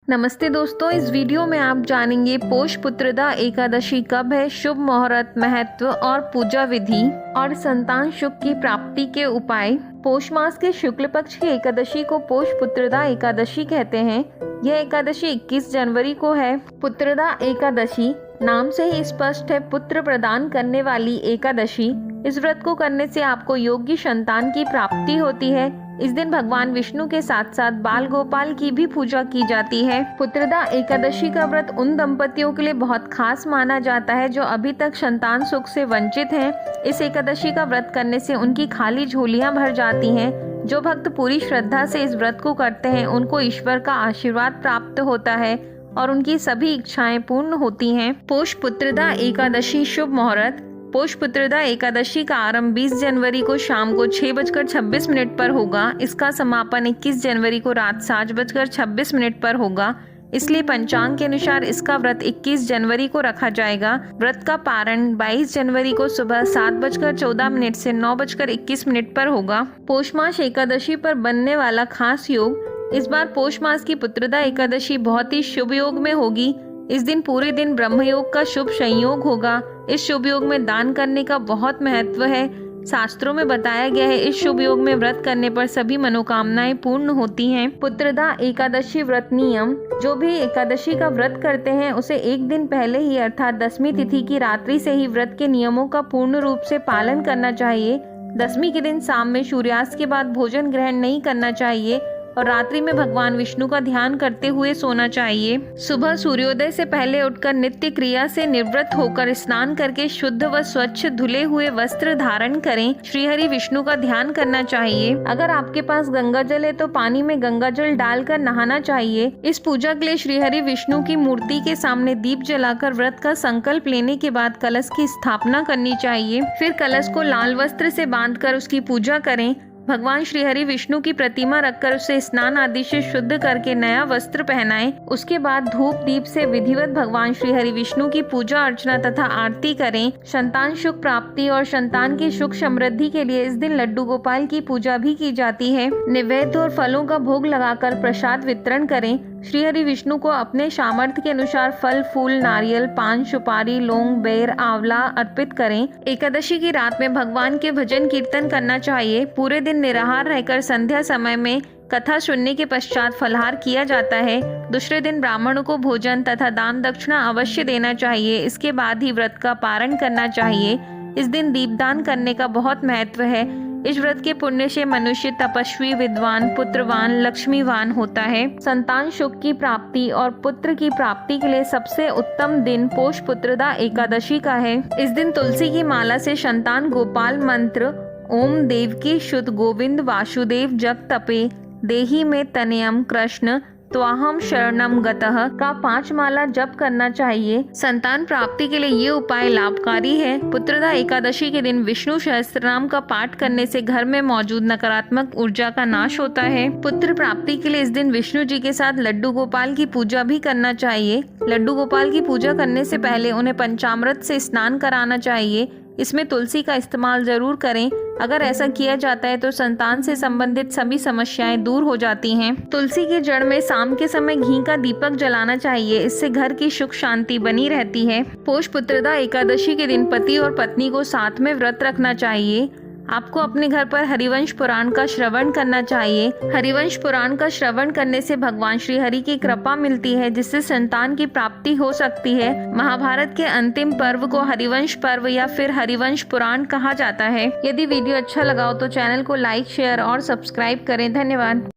नमस्ते दोस्तों, इस वीडियो में आप जानेंगे पोष पुत्रदा एकादशी कब है, शुभ मुहूर्त, महत्व और पूजा विधि और संतान सुख की प्राप्ति के उपाय। पोष मास के शुक्ल पक्ष की एकादशी को पोष पुत्रदा एकादशी कहते हैं। यह एकादशी 21 जनवरी को है। पुत्रदा एकादशी नाम से ही स्पष्ट है, पुत्र प्रदान करने वाली एकादशी। इस व्रत को करने से आपको योग्य संतान की प्राप्ति होती है। इस दिन भगवान विष्णु के साथ साथ बाल गोपाल की भी पूजा की जाती है। पुत्रदा एकादशी का व्रत उन दंपतियों के लिए बहुत खास माना जाता है जो अभी तक संतान सुख से वंचित हैं। इस एकादशी का व्रत करने से उनकी खाली झोलियां भर जाती हैं। जो भक्त पूरी श्रद्धा से इस व्रत को करते हैं उनको ईश्वर का आशीर्वाद प्राप्त होता है और उनकी सभी इच्छाएं पूर्ण होती हैं। पोष पुत्रदा एकादशी शुभ मुहूर्त। पोष पुत्रदा एकादशी का आरंभ 20 जनवरी को शाम को 6:26 पर होगा। इसका समापन 21 जनवरी को रात 7:26 पर होगा। इसलिए पंचांग के अनुसार इसका व्रत 21 जनवरी को रखा जाएगा। व्रत का पारण 22 जनवरी को सुबह 7:14 से 9:21 पर होगा। पोष मास एकादशी पर बनने वाला खास योग। इस बार पोष मास की पुत्रदा एकादशी बहुत ही शुभ योग में होगी। इस दिन पूरे दिन ब्रह्मयोग का शुभ संयोग होगा। इस शुभ योग में दान करने का बहुत महत्व है। शास्त्रों में बताया गया है इस शुभ योग में व्रत करने पर सभी मनोकामनाएं पूर्ण होती हैं। पुत्रदा एकादशी व्रत नियम। जो भी एकादशी का व्रत करते हैं उसे एक दिन पहले ही अर्थात 10वीं तिथि की रात्रि से ही व्रत के नियमों का पूर्ण रूप से पालन करना चाहिए। 10वीं के दिन शाम में सूर्यास्त के बाद भोजन ग्रहण नहीं करना चाहिए और रात्रि में भगवान विष्णु का ध्यान करते हुए सोना चाहिए। सुबह सूर्योदय से पहले उठकर नित्य क्रिया से निवृत्त होकर स्नान करके शुद्ध व स्वच्छ धुले हुए वस्त्र धारण करें। श्री हरि विष्णु का ध्यान करना चाहिए। अगर आपके पास गंगा जल है तो पानी में गंगा जल डालकर नहाना चाहिए। इस पूजा के लिए श्री हरि विष्णु की मूर्ति के सामने दीप जलाकर व्रत का संकल्प लेने के बाद कलश की स्थापना करनी चाहिए। फिर कलश को लाल वस्त्र से बांधकर उसकी पूजा करें। भगवान श्री हरि विष्णु की प्रतिमा रखकर उसे स्नान आदि से शुद्ध करके नया वस्त्र पहनाएं। उसके बाद धूप दीप से विधिवत भगवान श्री हरि विष्णु की पूजा अर्चना तथा आरती करें। संतान सुख प्राप्ति और संतान की सुख समृद्धि के लिए इस दिन लड्डू गोपाल की पूजा भी की जाती है। नैवेद्य और फलों का भोग लगाकर प्रसाद वितरण करें। श्री हरि विष्णु को अपने सामर्थ्य के अनुसार फल फूल नारियल पान सुपारी लौंग बेर आंवला अर्पित करें। एकादशी की रात में भगवान के भजन कीर्तन करना चाहिए। पूरे दिन निराहार रहकर संध्या समय में कथा सुनने के पश्चात फलाहार किया जाता है। दूसरे दिन ब्राह्मणों को भोजन तथा दान दक्षिणा अवश्य देना चाहिए। इसके बाद ही व्रत का पारण करना चाहिए। इस दिन दीपदान करने का बहुत महत्व है। इस व्रत के पुण्य से मनुष्य तपस्वी विद्वान पुत्रवान लक्ष्मीवान होता है। संतान सुख की प्राप्ति और पुत्र की प्राप्ति के लिए सबसे उत्तम दिन पोष पुत्रदा एकादशी का है। इस दिन तुलसी की माला से संतान गोपाल मंत्र ओम देवकी शुद्ध गोविंद वासुदेव जग तपे देहि में तनयम कृष्ण त्वाहम शरणम गतः का 5 माला जप करना चाहिए। संतान प्राप्ति के लिए ये उपाय लाभकारी है। पुत्रदा एकादशी के दिन विष्णु सहस्त्रनाम का पाठ करने से घर में मौजूद नकारात्मक ऊर्जा का नाश होता है। पुत्र प्राप्ति के लिए इस दिन विष्णु जी के साथ लड्डू गोपाल की पूजा भी करना चाहिए। लड्डू गोपाल की पूजा करने से पहले उन्हें पंचामृत से स्नान कराना चाहिए। इसमें तुलसी का इस्तेमाल जरूर करें। अगर ऐसा किया जाता है तो संतान से संबंधित सभी समस्याएं दूर हो जाती हैं। तुलसी की जड़ में शाम के समय घी का दीपक जलाना चाहिए। इससे घर की सुख शांति बनी रहती है। पोष पुत्रदा एकादशी के दिन पति और पत्नी को साथ में व्रत रखना चाहिए। आपको अपने घर पर हरिवंश पुराण का श्रवण करना चाहिए। हरिवंश पुराण का श्रवण करने से भगवान श्री हरि की कृपा मिलती है जिससे संतान की प्राप्ति हो सकती है। महाभारत के अंतिम पर्व को हरिवंश पर्व या फिर हरिवंश पुराण कहा जाता है। यदि वीडियो अच्छा लगा हो तो चैनल को लाइक शेयर और सब्सक्राइब करें। धन्यवाद।